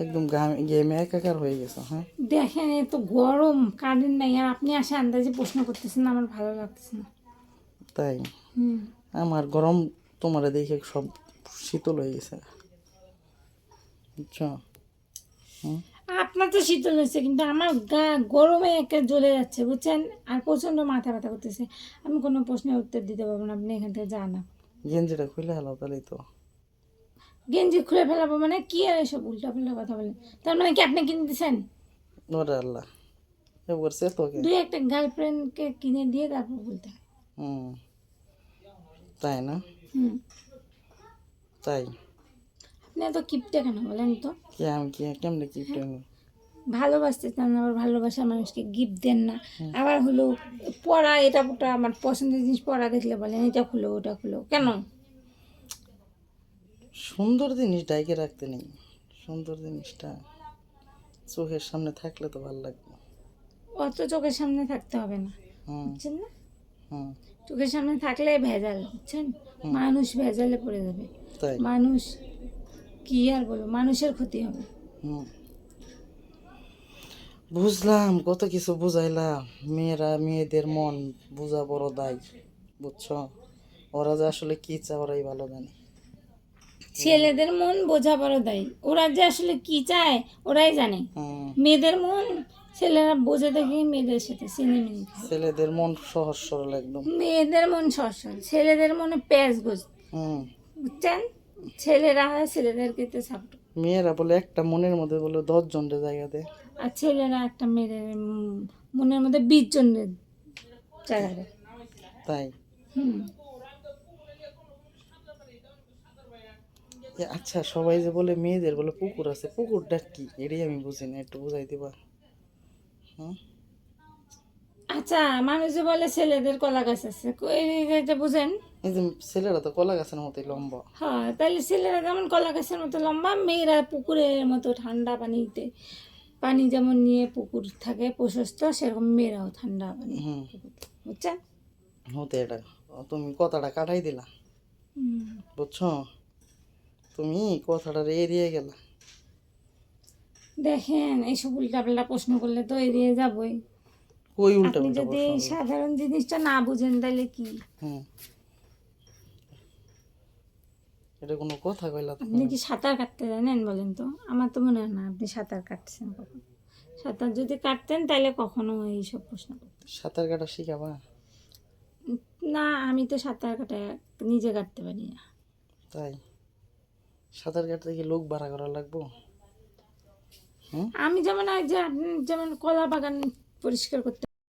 একদম গেমে একাকার হয়ে গেছে। হ্যাঁ দেখেন এত গরম, কারেন্ট নাই, আর আপনি আসে আন্দাজে প্রশ্ন করতেছেন, আমার ভালো লাগতেছে না। তাই হুম। আমার গরম তোমারে দেখে সব শীতল হয়ে গেছে, বুঝছো? হুম। আপনার তো শীতল হয়েছে, কিন্তু আমার গা গরমে একে জ্বলে যাচ্ছে, বুঝছেন? আর প্রচণ্ড মাথা ব্যথা করতেছে। আমি কোনো প্রশ্নের উত্তর দিতে পারবো না, আপনি এখান থেকে যান না। গেঞ্জিটা খুলে হেলাও তাহলেই তো। গেঞ্জি খুলে ফেলাবো মানে কি? আর এসব উল্টা পাল্টা কথা বলেন। তার মানে কি আপনি কিনে দিচ্ছেন? ওরে আল্লাহ, এ করছে তোকে। দুই একটা গার্লফ্রেন্ডকে কিনে দিয়ে তারপর বলতে হয়। হুম, তাই না? হুম। তাই আপনি এত কিপটে কেন বলেন তো? কি আমি কি কেমনে কি হ্যাঁ, প্রেম? ভালোবাসতে চান না, আবার ভালোবাসার মানুষকে গিফট দেন না। আবার হলো পড়া, এটা ওটা আমার পছন্দের জিনিস পড়া দেখলে বলেন এটা খুলো ওটা খুলো, কেন? সুন্দর জিনিস ডাইকে রাখতে নেই, সুন্দর জিনিসটা চোখের সামনে থাকলে তো ভালো লাগবে। অত চোখের সামনে থাকতে হবে না, হুম। বুঝছেন না? হুম। চোখের সামনে থাকলে ভেজাল, বুঝছেন? মানুষ ভেজালে পড়ে যাবে। তাই। মানুষ কি আর বলবো, মানুষের ক্ষতি হবে। হুম, বুঝলাম, কত কিছু বুঝাইলাম। মেয়েদের মন বোঝা বড় দায়, বুঝছো? ওরা যে আসলে কি চায় ওরাই ভালো জানে। ছেলেদের মন বোঝা বড় দায়ী, ওরা যে আসলে কি চায় ওরাই জানে। হুম। মেয়েদের মন ছেলেরা বোঝে দেখে মেয়েদের সাথে সিনেমিনি খায়। ছেলেদের মন সহজ সরল একদম। মেয়েদের মন সরসর, ছেলেদের মনে প্যাঁচ গোছ, হুম। বুঝছেন? ছেলেরা হয় ছেলেদেরকে সাপোর্ট, মেয়েরা বলে একটা মনের মধ্যে বলে 10 জনের জায়গা দেয়। আর ছেলেরা একটা মেয়েদের মনের মধ্যে 20 জনের জায়গা দেয়। তাই। হুম। আচ্ছা, সবাই যে বলে মেয়েদের বলে পুকুর আছে, পুকুরটা কি এটাই আমি বুঝি না, একটু বুঝাই দিবা? হুম। আচ্ছা, মানুষ যে বলে ছেলেদের কলা গাছ আছে, এটা বুঝেন? এই যে ছেলেরা তো কলা গাছের মতোই লম্বা। হ্যাঁ, তাহলে ছেলেরা যেমন কলা গাছের মতো লম্বা, মেয়েরা পুকুরের মতো ঠান্ডা পানিতে, পানি যেমন নিয়ে পুকুর থাকে প্রশস্ত, সেরকম মেয়েরাও ঠান্ডা পানি হুম। পুকুর, বুঝছেন? হতে এটা তুমি কথাটা কাটাই দিলা, হুম। বুঝছো? তুমি কথাটা এড়িয়ে গেলা। দেখেন এইসব উল্টাপাল্টা প্রশ্ন করলে তো এড়িয়ে যাবই। কই উল্টা আপনি উল্টা যদি প্রশ্ন এই করো? সাধারণ জিনিসটা না বুঝেন তাহলে কি? হুম। এটা কোনো কথা কইলা আপনি তুমি? কি সাঁতার কাটতে জানেন বলেন তো? আমার তো মনে হয় না আপনি সাঁতার কাটছেন কখন। সাঁতার যদি কাটতেন তাহলে কখনো এইসব প্রশ্ন করতেন সাঁতার কাটা শিখাবা? না। আমি তো সাঁতার কাটা নিজে কাটতে পারি না। তাই? সাঁতার কাটতে কি লোক ভাড়া করা লাগবো? হুম। আমি যেমন, আর যে আপনি যেমন কলা বাগান পরিষ্কার করতে